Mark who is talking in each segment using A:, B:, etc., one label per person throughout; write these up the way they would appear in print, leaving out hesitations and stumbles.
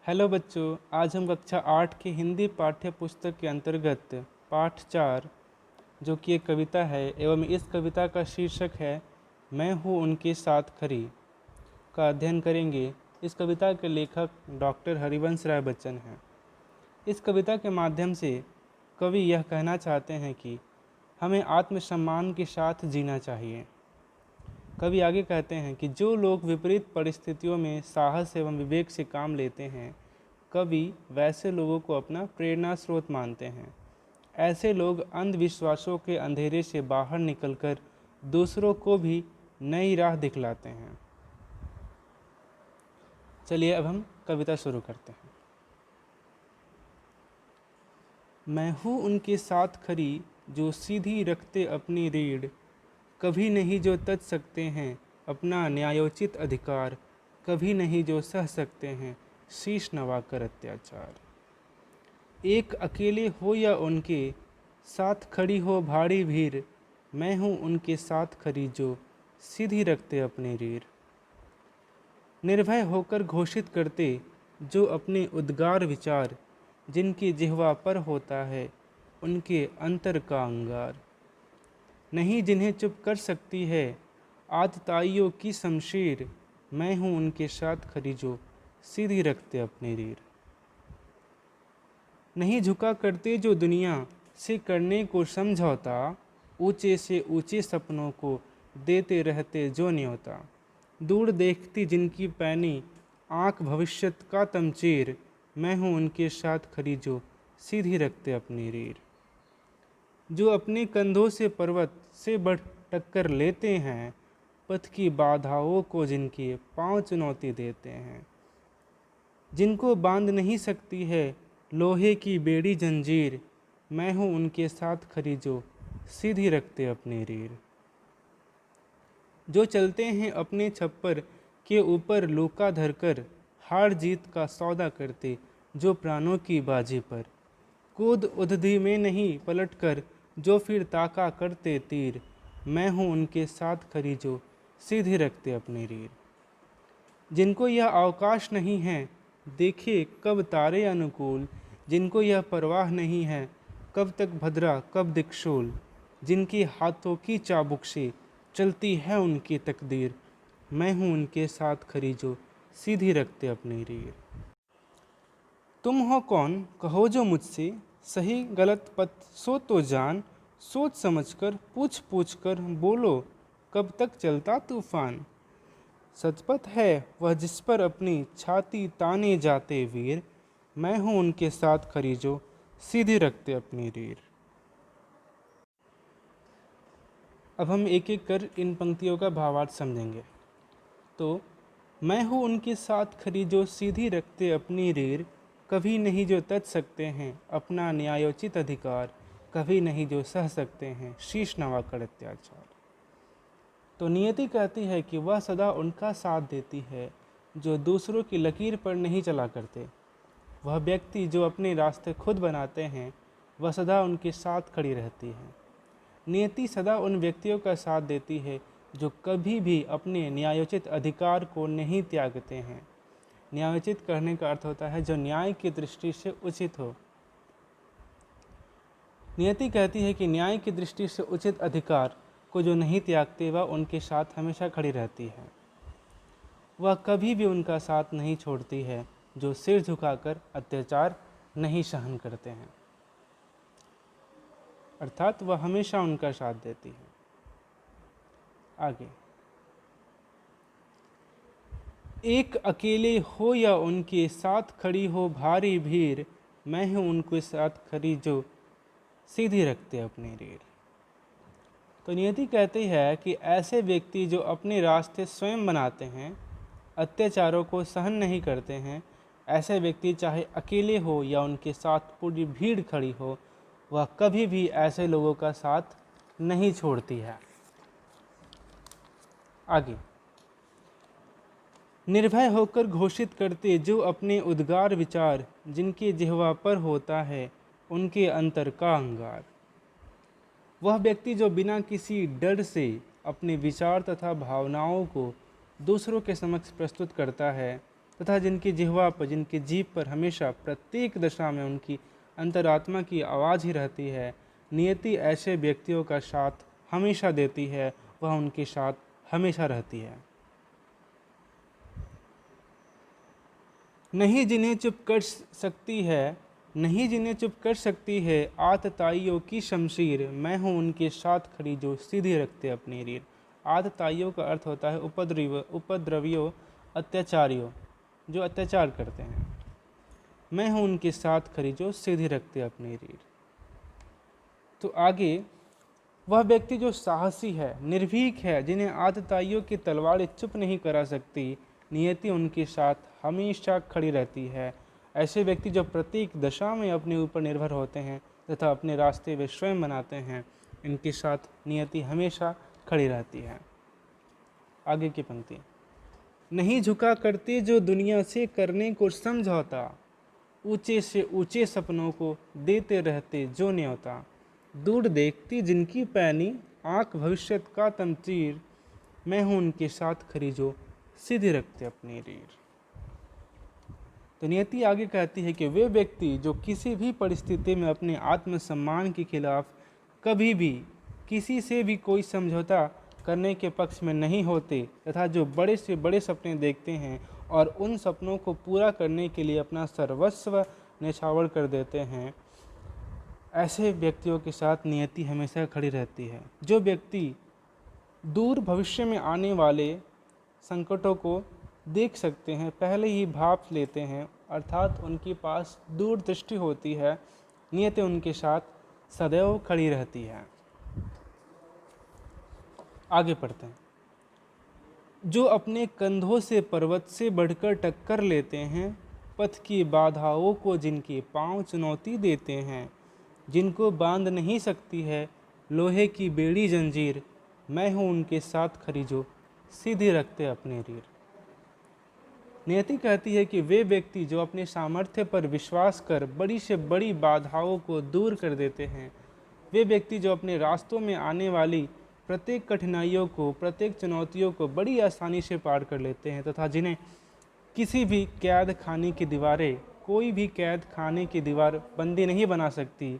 A: Hello बच्चों, आज हम कक्षा 8 की हिंदी पाठ्य पुस्तक के अंतर्गत पाठ 4 जो कि एक कविता है एवं इस कविता का शीर्षक है मैं हूँ उनके साथ खड़ी का अध्ययन करेंगे। इस कविता के लेखक डॉक्टर हरिवंश राय बच्चन हैं। इस कविता के माध्यम से कवि यह कहना चाहते हैं कि हमें आत्मसम्मान के साथ जीना चाहिए। कवि आगे कहते हैं कि जो लोग विपरीत परिस्थितियों में साहस एवं विवेक से काम लेते हैं, कवि वैसे लोगों को अपना प्रेरणा स्रोत मानते हैं। ऐसे लोग अंधविश्वासों के अंधेरे से बाहर निकलकर दूसरों को भी नई राह दिखलाते हैं। चलिए अब हम कविता शुरू करते हैं। मैं हूँ उनके साथ खड़ी जो सीधी रखते अपनी रीढ़, कभी नहीं जो तज सकते हैं अपना न्यायोचित अधिकार, कभी नहीं जो सह सकते हैं शीश नवाकर अत्याचार। एक अकेले हो या उनके साथ खड़ी हो भारी भीड़, मैं हूँ उनके साथ खड़ी जो सीधी रखते अपनी रीढ़। निर्भय होकर घोषित करते जो अपने उद्गार विचार, जिनकी जिह्वा पर होता है उनके अंतर का अंगार। नहीं जिन्हें चुप कर सकती है आतताइयों की शमशीर, मैं हूँ उनके साथ खड़ी जो सीधी रखते अपनी रीढ़। नहीं झुका करते जो दुनिया से करने को समझौता, ऊंचे से ऊंचे सपनों को देते रहते जो न्योता। दूर देखती जिनकी पैनी आँख भविष्यत का तमचीर, मैं हूँ उनके साथ खड़ी जो सीधी रखते अपनी रीढ़। जो अपने कंधों से पर्वत से बढ़ टक्कर लेते हैं, पथ की बाधाओं को जिनके पांव चुनौती देते हैं। जिनको बांध नहीं सकती है लोहे की बेड़ी जंजीर, मैं हूँ उनके साथ खड़ी जो सीधी रखते अपनी रीढ़। जो चलते हैं अपने छप्पर के ऊपर लूका धरकर, हार जीत का सौदा करते जो प्राणों की बाजी पर। कूद उधधी में नहीं पलटकर जो फिर ताका करते तीर, मैं हूँ उनके साथ खड़ी जो सीधी रखते अपनी रीढ़। जिनको यह अवकाश नहीं है देखे कब तारे अनुकूल, जिनको यह परवाह नहीं है कब तक भद्रा कब दिक्शूल, जिनके हाथों की चाबुक से चलती है उनकी तकदीर, मैं हूँ उनके साथ खड़ी जो सीधी रखते अपनी रीढ़। तुम हो कौन कहो जो मुझसे सही गलत पथ सो तो जान, सोच समझकर पूछ पूछ कर बोलो कब तक चलता तूफान। सचपथ है वह जिस पर अपनी छाती ताने जाते वीर, मैं हूँ उनके साथ खड़ी जो सीधी रखते अपनी रीढ़। अब हम एक एक कर इन पंक्तियों का भावार्थ समझेंगे। तो मैं हूँ उनके साथ खड़ी जो सीधी रखते अपनी रीढ़, कभी नहीं जो तज सकते हैं अपना न्यायोचित अधिकार, कभी नहीं जो सह सकते हैं शीश नवाकर अत्याचार। तो नियति कहती है कि वह सदा उनका साथ देती है जो दूसरों की लकीर पर नहीं चला करते। वह व्यक्ति जो अपने रास्ते खुद बनाते हैं, वह सदा उनके साथ खड़ी रहती है। नियति सदा उन व्यक्तियों का साथ देती है जो कभी भी अपने न्यायोचित अधिकार को नहीं त्यागते हैं। न्यायोचित करने का अर्थ होता है जो न्याय की दृष्टि से उचित हो। नियति कहती है कि न्याय की दृष्टि से उचित अधिकार को जो नहीं त्यागते वह उनके साथ हमेशा खड़ी रहती है। वह कभी भी उनका साथ नहीं छोड़ती है जो सिर झुकाकर अत्याचार नहीं सहन करते हैं, अर्थात वह हमेशा उनका साथ देती है। आगे, एक अकेले हो या उनके साथ खड़ी हो भारी भीड़, मैं हूँ उनके साथ खड़ी जो सीधी रखते अपनी रीढ़। तो नियति कहती है कि ऐसे व्यक्ति जो अपने रास्ते स्वयं बनाते हैं, अत्याचारों को सहन नहीं करते हैं, ऐसे व्यक्ति चाहे अकेले हो या उनके साथ पूरी भीड़ खड़ी हो, वह कभी भी ऐसे लोगों का साथ नहीं छोड़ती है। आगे, निर्भय होकर घोषित करते जो अपने उद्गार विचार, जिनके जिह्वा पर होता है उनके अंतर का अंगार। वह व्यक्ति जो बिना किसी डर से अपने विचार तथा भावनाओं को दूसरों के समक्ष प्रस्तुत करता है तथा जिनकी जिह्वा पर, जिनकी जीभ पर हमेशा प्रत्येक दशा में उनकी अंतरात्मा की आवाज़ ही रहती है, नियति ऐसे व्यक्तियों का साथ हमेशा देती है, वह उनके साथ हमेशा रहती है। नहीं जिन्हें चुप कर सकती है, नहीं जिन्हें चुप कर सकती है आतताइयों की शमशीर, मैं हूँ उनके साथ खड़ी जो सीधी रखते अपनी रीढ़। आतताइयों का अर्थ होता है उपद्रवियों, अत्याचारियों, जो अत्याचार करते हैं। मैं हूँ उनके साथ खड़ी जो सीधी रखते अपनी रीढ़। तो आगे, वह व्यक्ति जो साहसी है, निर्भीक है, जिन्हें आतताइयों की तलवारें चुप नहीं करा सकती, नियति उनके साथ हमेशा खड़ी रहती है। ऐसे व्यक्ति जो प्रत्येक दशा में अपने ऊपर निर्भर होते हैं तथा अपने रास्ते वे स्वयं बनाते हैं, इनके साथ नियति हमेशा खड़ी रहती है। आगे की पंक्ति, नहीं झुका करते जो दुनिया से करने को समझौता, ऊंचे से ऊंचे सपनों को देते रहते जो न्योता, दूर देखती जिनकी पैनी आंख भविष्य का तमचीर, मैं हूँ उनके साथ खड़ी जो सीधे रखते अपनी रीढ़। तो नियति आगे कहती है कि वे व्यक्ति जो किसी भी परिस्थिति में अपने आत्मसम्मान के खिलाफ कभी भी किसी से भी कोई समझौता करने के पक्ष में नहीं होते तथा जो बड़े से बड़े सपने देखते हैं और उन सपनों को पूरा करने के लिए अपना सर्वस्व न्यौछावर कर देते हैं, ऐसे व्यक्तियों के साथ नियति हमेशा खड़ी रहती है। जो व्यक्ति दूर भविष्य में आने वाले संकटों को देख सकते हैं, पहले ही भाप लेते हैं, अर्थात उनके पास दूरदृष्टि होती है, नियति उनके साथ सदैव खड़ी रहती है। आगे पढ़ते हैं, जो अपने कंधों से पर्वत से बढ़कर टक्कर लेते हैं, पथ की बाधाओं को जिनके पांव चुनौती देते हैं, जिनको बांध नहीं सकती है लोहे की बेड़ी जंजीर, मैं हूँ उनके साथ खड़ी जो सीधी रखते अपनी रीढ़। नियति कहती है कि वे व्यक्ति जो अपने सामर्थ्य पर विश्वास कर बड़ी से बड़ी बाधाओं को दूर कर देते हैं, वे व्यक्ति जो अपने रास्तों में आने वाली प्रत्येक कठिनाइयों को, प्रत्येक चुनौतियों को बड़ी आसानी से पार कर लेते हैं तथा जिन्हें किसी भी कैद खाने की दीवारें, कोई भी कैद खाने की दीवार बंदी नहीं बना सकती,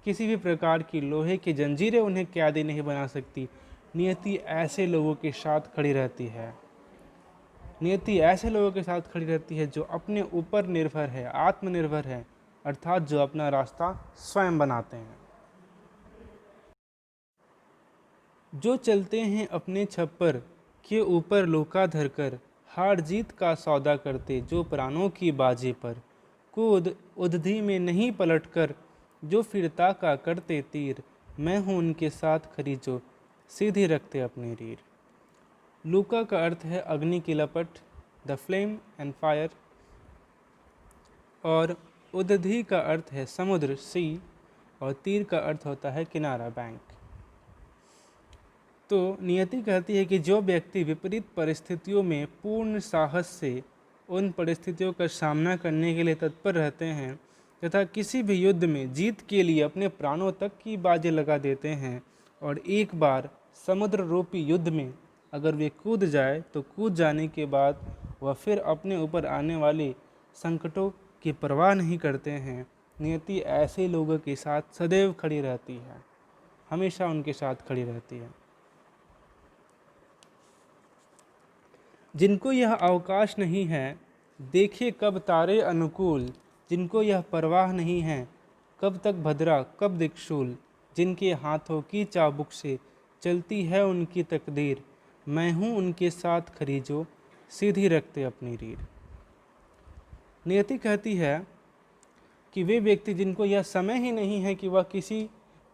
A: किसी भी प्रकार की लोहे की जंजीरें उन्हें कैदी नहीं बना सकती, नियति ऐसे लोगों के साथ खड़ी रहती है। नियति ऐसे लोगों के साथ खड़ी रहती है जो अपने ऊपर निर्भर है, आत्मनिर्भर है, अर्थात जो अपना रास्ता स्वयं बनाते हैं। जो चलते हैं अपने छप्पर के ऊपर लोका धरकर, हार जीत का सौदा करते जो प्राणों की बाजी पर, कूद उधधी में नहीं पलटकर जो फिरता का करते तीर, मैं हूँ उनके साथ खड़ी जो सीधी रखते अपनी रीढ़। लूका का अर्थ है अग्नि की लपट, द फ्लेम एंड फायर, और उदधि का अर्थ है समुद्र, सी, और तीर का अर्थ होता है किनारा, बैंक। तो नियति कहती है कि जो व्यक्ति विपरीत परिस्थितियों में पूर्ण साहस से उन परिस्थितियों का सामना करने के लिए तत्पर रहते हैं तथा किसी भी युद्ध में जीत के लिए अपने प्राणों तक की बाजी लगा देते हैं, और एक बार समुद्र रूपी युद्ध में अगर वे कूद जाए तो कूद जाने के बाद वह फिर अपने ऊपर आने वाले संकटों की परवाह नहीं करते हैं, नियति ऐसे लोगों के साथ सदैव खड़ी रहती है, हमेशा उनके साथ खड़ी रहती है। जिनको यह अवकाश नहीं है देखे कब तारे अनुकूल, जिनको यह परवाह नहीं है कब तक भद्रा कब दिक्शूल, जिनके हाथों की चाबुक से चलती है उनकी तकदीर, मैं हूँ उनके साथ खड़ी जो सीधी रखते अपनी रीढ़। नियति कहती है कि वे व्यक्ति जिनको यह समय ही नहीं है कि वह किसी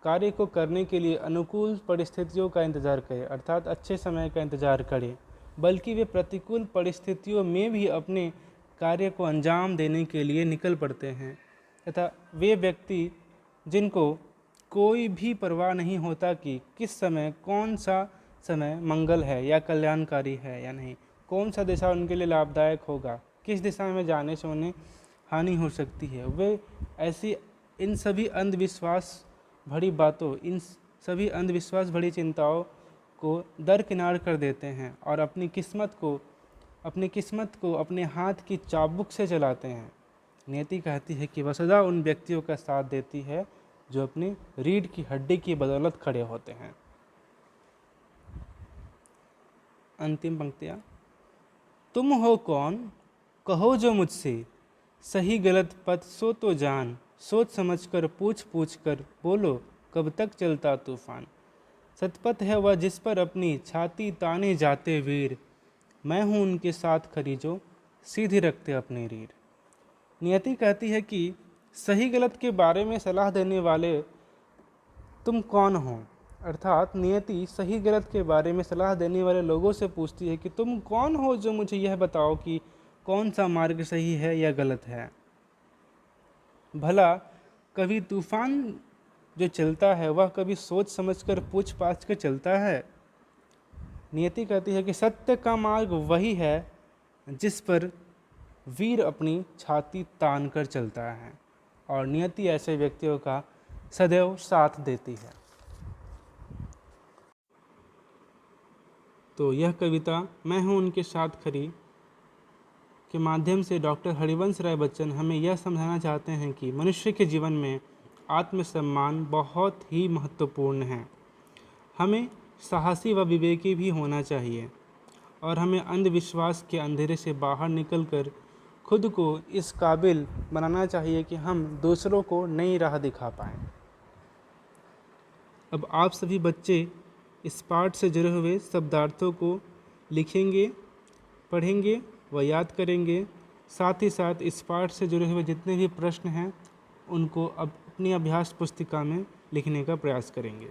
A: कार्य को करने के लिए अनुकूल परिस्थितियों का इंतज़ार करें, अर्थात अच्छे समय का इंतज़ार करें, बल्कि वे प्रतिकूल परिस्थितियों में भी अपने कार्य को अंजाम देने के लिए निकल पड़ते हैं, तथा वे व्यक्ति जिनको कोई भी परवाह नहीं होता कि किस समय, कौन सा समय मंगल है या कल्याणकारी है या नहीं, कौन सा दिशा उनके लिए लाभदायक होगा, किस दिशा में जाने से उन्हें हानि हो सकती है, वे ऐसी इन सभी अंधविश्वास भरी बातों, इन सभी अंधविश्वास भरी चिंताओं को दरकिनार कर देते हैं और अपनी किस्मत को अपनी किस्मत को अपने हाथ की चाबुक से चलाते हैं। नियति कहती है कि वह सदा उन व्यक्तियों का साथ देती है जो अपनी रीढ़ की हड्डी की बदौलत खड़े होते हैं। अंतिम पंक्तियाँ। तुम हो कौन, कहो जो मुझसे, सही गलत पथ सो तो जान, सोच समझकर पूछ पूछ कर बोलो, कब तक चलता तूफान। सतपथ है वह जिस पर अपनी छाती ताने जाते वीर, मैं हूँ उनके साथ खड़ी जो सीधी रखते अपनी रीढ़। नियति कहती है कि सही गलत के बारे में सलाह देने वाले तुम कौन हो, अर्थात नियति सही गलत के बारे में सलाह देने वाले लोगों से पूछती है कि तुम कौन हो जो मुझे यह बताओ कि कौन सा मार्ग सही है या गलत है। भला कभी तूफान जो चलता है वह कभी सोच समझकर पूछ पाछ कर चलता है। नियति कहती है कि सत्य का मार्ग वही है जिस पर वीर अपनी छाती तान कर चलता है, और नियति ऐसे व्यक्तियों का सदैव साथ देती है। तो यह कविता मैं हूँ उनके साथ खड़ी के माध्यम से डॉक्टर हरिवंश राय बच्चन हमें यह समझाना चाहते हैं कि मनुष्य के जीवन में आत्मसम्मान बहुत ही महत्वपूर्ण है। हमें साहसी व विवेकी भी होना चाहिए, और हमें अंधविश्वास के अंधेरे से बाहर निकलकर खुद को इस काबिल बनाना चाहिए कि हम दूसरों को नई राह दिखा पाएँ। अब आप सभी बच्चे इस पाठ से जुड़े हुए शब्दार्थों को लिखेंगे, पढ़ेंगे व याद करेंगे। साथ ही साथ इस पाठ से जुड़े हुए जितने भी प्रश्न हैं उनको अब अपनी अभ्यास पुस्तिका में लिखने का प्रयास करेंगे।